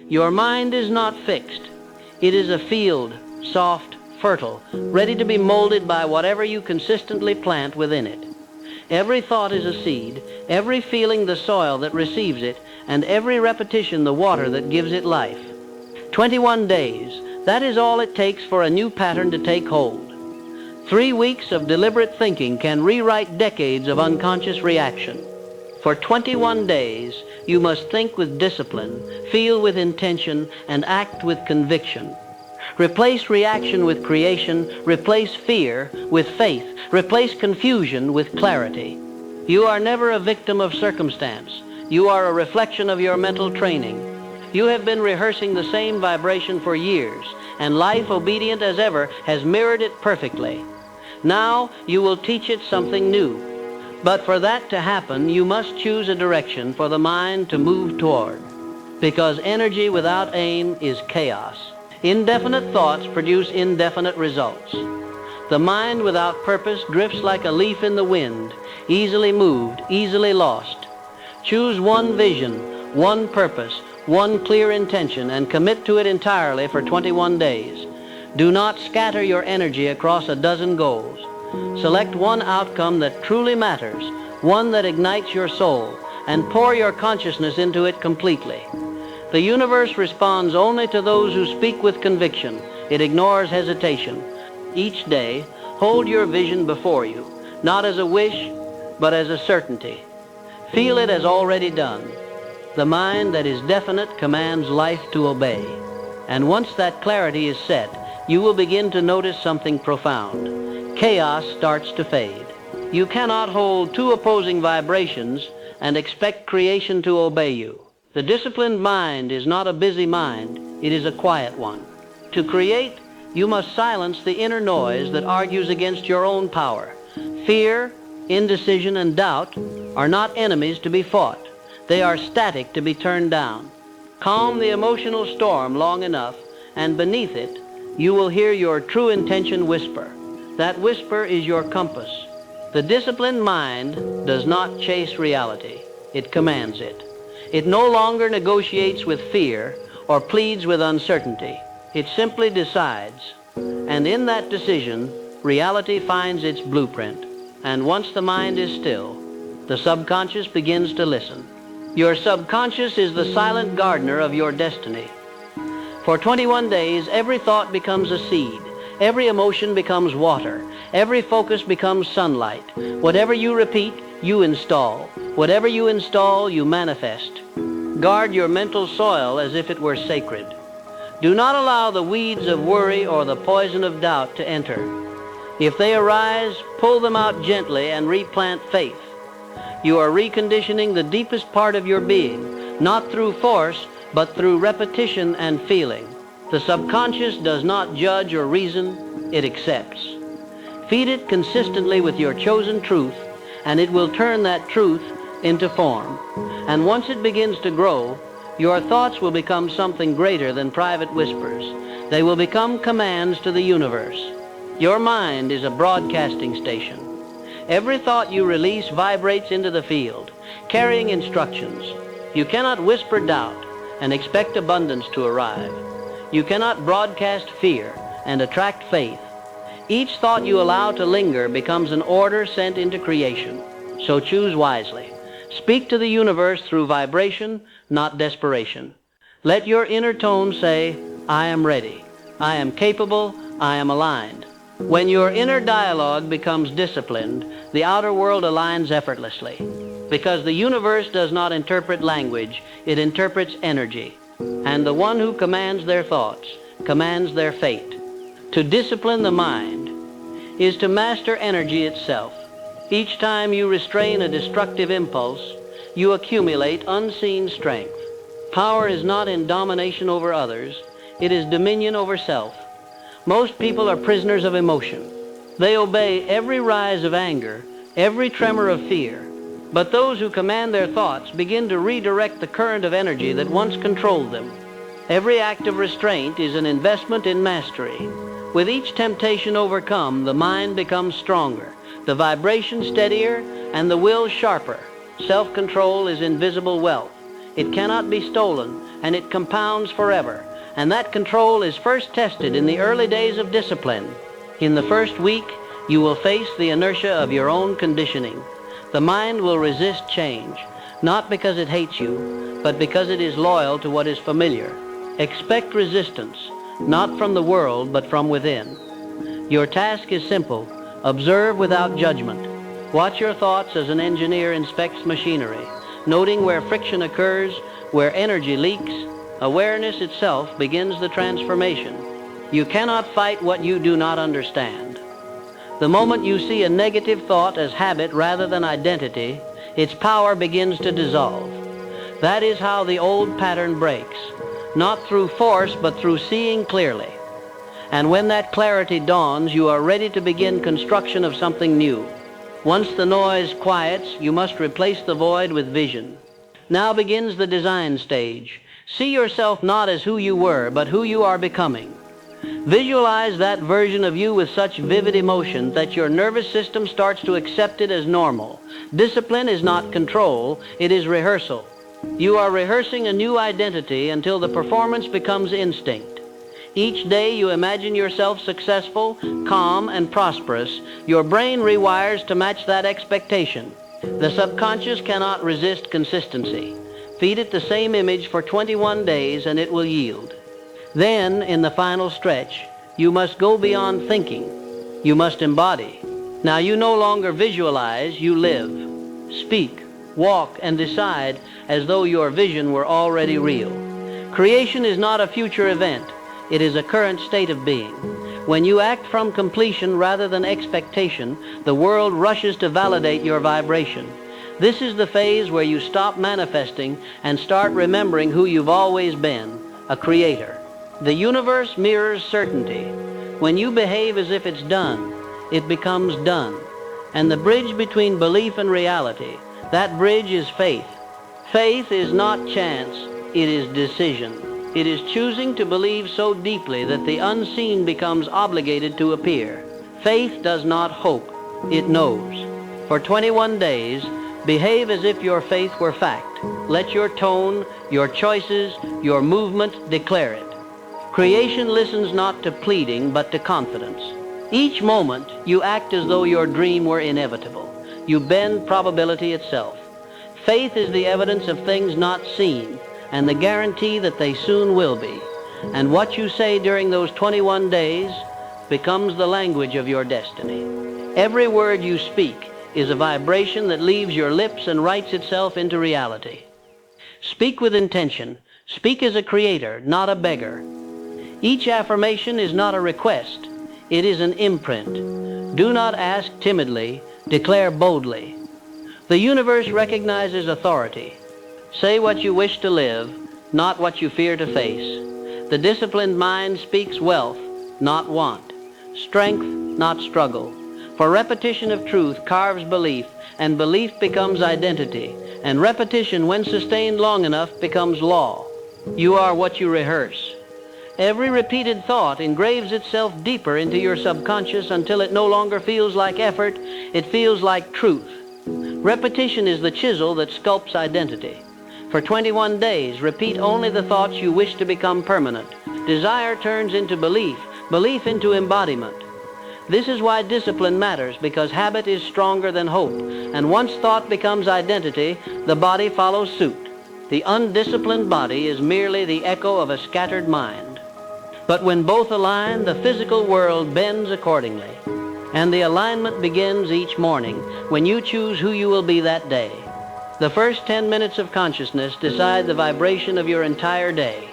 Your mind is not fixed. It is a field, soft, fertile, ready to be molded by whatever you consistently plant within it. Every thought is a seed, every feeling the soil that receives it, and every repetition the water that gives it life. 21 days, that is all it takes for a new pattern to take hold. 3 weeks of deliberate thinking can rewrite decades of unconscious reaction. For 21 days, you must think with discipline, feel with intention, and act with conviction. Replace reaction with creation, replace fear with faith, replace confusion with clarity. You are never a victim of circumstance. You are a reflection of your mental training. You have been rehearsing the same vibration for years, and life, obedient as ever, has mirrored it perfectly. Now you will teach it something new. But for that to happen, you must choose a direction for the mind to move toward. Because energy without aim is chaos. Indefinite thoughts produce indefinite results. The mind without purpose drifts like a leaf in the wind, easily moved, easily lost. Choose one vision, one purpose, one clear intention, and commit to it entirely for 21 days. Do not scatter your energy across a dozen goals. Select one outcome that truly matters, one that ignites your soul, and pour your consciousness into it completely. The universe responds only to those who speak with conviction. It ignores hesitation. Each day, hold your vision before you, not as a wish, but as a certainty. Feel it as already done. The mind that is definite commands life to obey. And once that clarity is set, you will begin to notice something profound. Chaos starts to fade. You cannot hold two opposing vibrations and expect creation to obey you. The disciplined mind is not a busy mind, it is a quiet one. To create, you must silence the inner noise that argues against your own power. Fear, indecision, and doubt are not enemies to be fought. They are static to be turned down. Calm the emotional storm long enough, and beneath it, you will hear your true intention whisper. That whisper is your compass. The disciplined mind does not chase reality. It commands it. It no longer negotiates with fear or pleads with uncertainty. It simply decides. And in that decision, reality finds its blueprint. And once the mind is still, the subconscious begins to listen. Your subconscious is the silent gardener of your destiny. For 21 days, every thought becomes a seed. Every emotion becomes water. Every focus becomes sunlight. Whatever you repeat, you install. Whatever you install, you manifest. Guard your mental soil as if it were sacred. Do not allow the weeds of worry or the poison of doubt to enter. If they arise, pull them out gently and replant faith. You are reconditioning the deepest part of your being, not through force, but through repetition and feeling. The subconscious does not judge or reason, it accepts. Feed it consistently with your chosen truth, and it will turn that truth into form. And once it begins to grow, your thoughts will become something greater than private whispers. They will become commands to the universe. Your mind is a broadcasting station. Every thought you release vibrates into the field, carrying instructions. You cannot whisper doubt and expect abundance to arrive. You cannot broadcast fear and attract faith. Each thought you allow to linger becomes an order sent into creation. So choose wisely. Speak to the universe through vibration, not desperation. Let your inner tone say, I am ready. I am capable. I am aligned. When your inner dialogue becomes disciplined, the outer world aligns effortlessly. Because the universe does not interpret language, it interprets energy. And the one who commands their thoughts commands their fate. To discipline the mind is to master energy itself. Each time you restrain a destructive impulse, you accumulate unseen strength. Power is not in domination over others, it is dominion over self. Most people are prisoners of emotion. They obey every rise of anger, every tremor of fear. But those who command their thoughts begin to redirect the current of energy that once controlled them. Every act of restraint is an investment in mastery. With each temptation overcome, the mind becomes stronger, the vibration steadier, and the will sharper. Self-control is invisible wealth. It cannot be stolen, and it compounds forever. And that control is first tested in the early days of discipline. In the first week, you will face the inertia of your own conditioning. The mind will resist change, not because it hates you, but because it is loyal to what is familiar. Expect resistance, not from the world, but from within. Your task is simple. Observe without judgment. Watch your thoughts as an engineer inspects machinery, noting where friction occurs, where energy leaks. Awareness itself begins the transformation. You cannot fight what you do not understand. The moment you see a negative thought as habit rather than identity, its power begins to dissolve. That is how the old pattern breaks, not through force, but through seeing clearly. And when that clarity dawns, you are ready to begin construction of something new. Once the noise quiets, you must replace the void with vision. Now begins the design stage. See yourself not as who you were, but who you are becoming. Visualize that version of you with such vivid emotion that your nervous system starts to accept it as normal. Discipline is not control, it is rehearsal. You are rehearsing a new identity until the performance becomes instinct. Each day you imagine yourself successful, calm, and prosperous. Your brain rewires to match that expectation. The subconscious cannot resist consistency. Feed it the same image for 21 days and it will yield. Then, in the final stretch, you must go beyond thinking. You must embody. Now you no longer visualize, you live. Speak, walk, and decide as though your vision were already real. Creation is not a future event. It is a current state of being. When you act from completion rather than expectation, the world rushes to validate your vibration. This is the phase where you stop manifesting and start remembering who you've always been, a creator. The universe mirrors certainty. When you behave as if it's done, it becomes done. And the bridge between belief and reality, that bridge is faith. Faith is not chance, it is decision. It is choosing to believe so deeply that the unseen becomes obligated to appear. Faith does not hope, it knows. For 21 days, behave as if your faith were fact. Let your tone, your choices, your movement declare it. Creation listens not to pleading, but to confidence. Each moment, you act as though your dream were inevitable. You bend probability itself. Faith is the evidence of things not seen, and the guarantee that they soon will be. And what you say during those 21 days becomes the language of your destiny. Every word you speak is a vibration that leaves your lips and writes itself into reality. Speak with intention. Speak as a creator, not a beggar. Each affirmation is not a request. It is an imprint. Do not ask timidly. Declare boldly. The universe recognizes authority. Say what you wish to live, not what you fear to face. The disciplined mind speaks wealth, not want. Strength, not struggle. For repetition of truth carves belief, and belief becomes identity. And repetition, when sustained long enough, becomes law. You are what you rehearse. Every repeated thought engraves itself deeper into your subconscious until it no longer feels like effort, it feels like truth. Repetition is the chisel that sculpts identity. For 21 days, repeat only the thoughts you wish to become permanent. Desire turns into belief, belief into embodiment. This is why discipline matters, because habit is stronger than hope. And once thought becomes identity, the body follows suit. The undisciplined body is merely the echo of a scattered mind. But when both align, the physical world bends accordingly. And the alignment begins each morning when you choose who you will be that day. The first 10 minutes of consciousness decide the vibration of your entire day.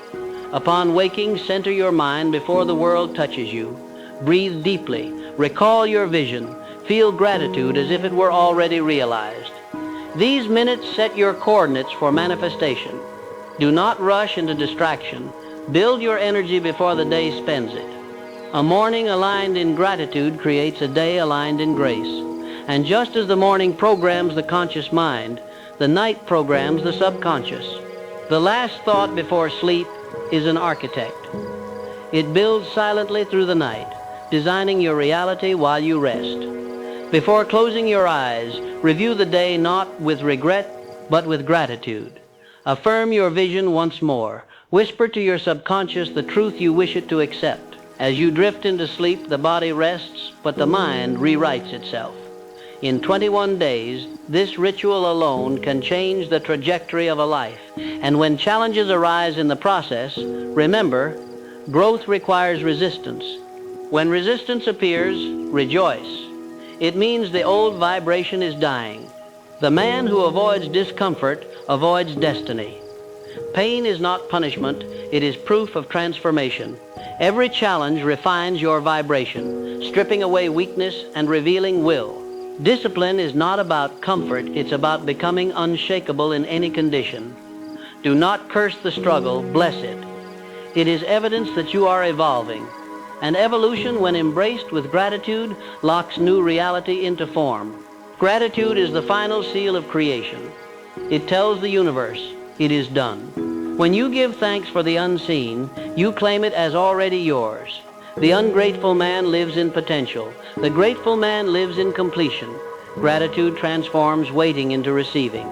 Upon waking, center your mind before the world touches you. Breathe deeply. Recall your vision. Feel gratitude as if it were already realized. These minutes set your coordinates for manifestation. Do not rush into distraction. Build your energy before the day spends it. A morning aligned in gratitude creates a day aligned in grace. And just as the morning programs the conscious mind, the night programs the subconscious. The last thought before sleep is an architect. It builds silently through the night, designing your reality while you rest. Before closing your eyes, review the day not with regret, but with gratitude. Affirm your vision once more. Whisper to your subconscious the truth you wish it to accept. As you drift into sleep, the body rests, but the mind rewrites itself. In 21 days, this ritual alone can change the trajectory of a life. And when challenges arise in the process, remember, growth requires resistance. When resistance appears, rejoice. It means the old vibration is dying. The man who avoids discomfort avoids destiny. Pain is not punishment, it is proof of transformation. Every challenge refines your vibration, stripping away weakness and revealing will. Discipline is not about comfort, it's about becoming unshakable in any condition. Do not curse the struggle, bless it. It is evidence that you are evolving. And evolution, when embraced with gratitude, locks new reality into form. Gratitude is the final seal of creation. It tells the universe, it is done. When you give thanks for the unseen, you claim it as already yours. The ungrateful man lives in potential. The grateful man lives in completion. Gratitude transforms waiting into receiving.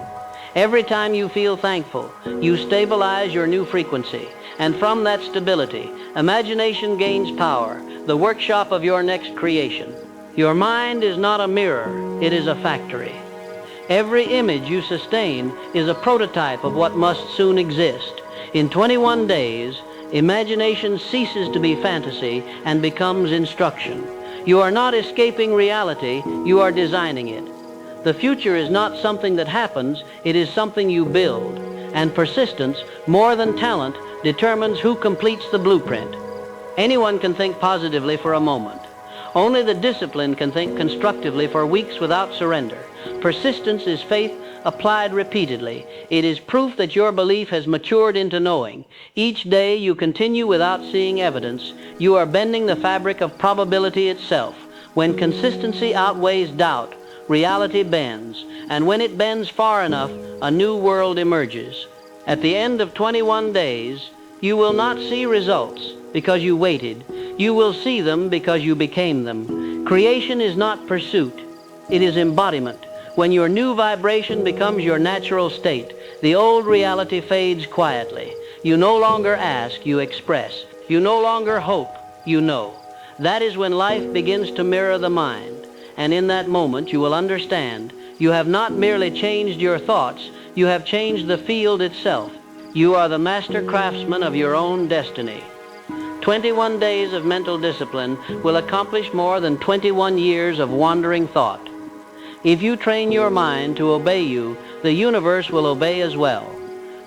Every time you feel thankful, you stabilize your new frequency. And from that stability, imagination gains power, the workshop of your next creation. Your mind is not a mirror, it is a factory. Every image you sustain is a prototype of what must soon exist. In 21 days, imagination ceases to be fantasy and becomes instruction. You are not escaping reality, you are designing it. The future is not something that happens, it is something you build. And persistence, more than talent, determines who completes the blueprint. Anyone can think positively for a moment. Only the disciplined can think constructively for weeks without surrender. Persistence is faith applied repeatedly. It is proof that your belief has matured into knowing. Each day you continue without seeing evidence. You are bending the fabric of probability itself. When consistency outweighs doubt, reality bends. And when it bends far enough, a new world emerges. At the end of 21 days, you will not see results because you waited. You will see them because you became them. Creation is not pursuit. It is embodiment. When your new vibration becomes your natural state, the old reality fades quietly. You no longer ask, you express. You no longer hope, you know. That is when life begins to mirror the mind. And in that moment you will understand you have not merely changed your thoughts, you have changed the field itself. You are the master craftsman of your own destiny. 21 days of mental discipline will accomplish more than 21 years of wandering thought. If you train your mind to obey you, the universe will obey as well,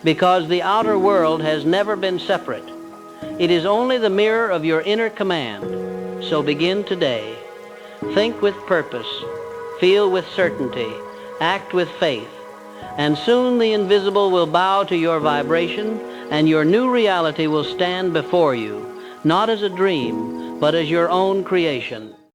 because the outer world has never been separate. It is only the mirror of your inner command. So begin today. Think with purpose, feel with certainty, act with faith, and soon the invisible will bow to your vibration, and your new reality will stand before you, not as a dream, but as your own creation.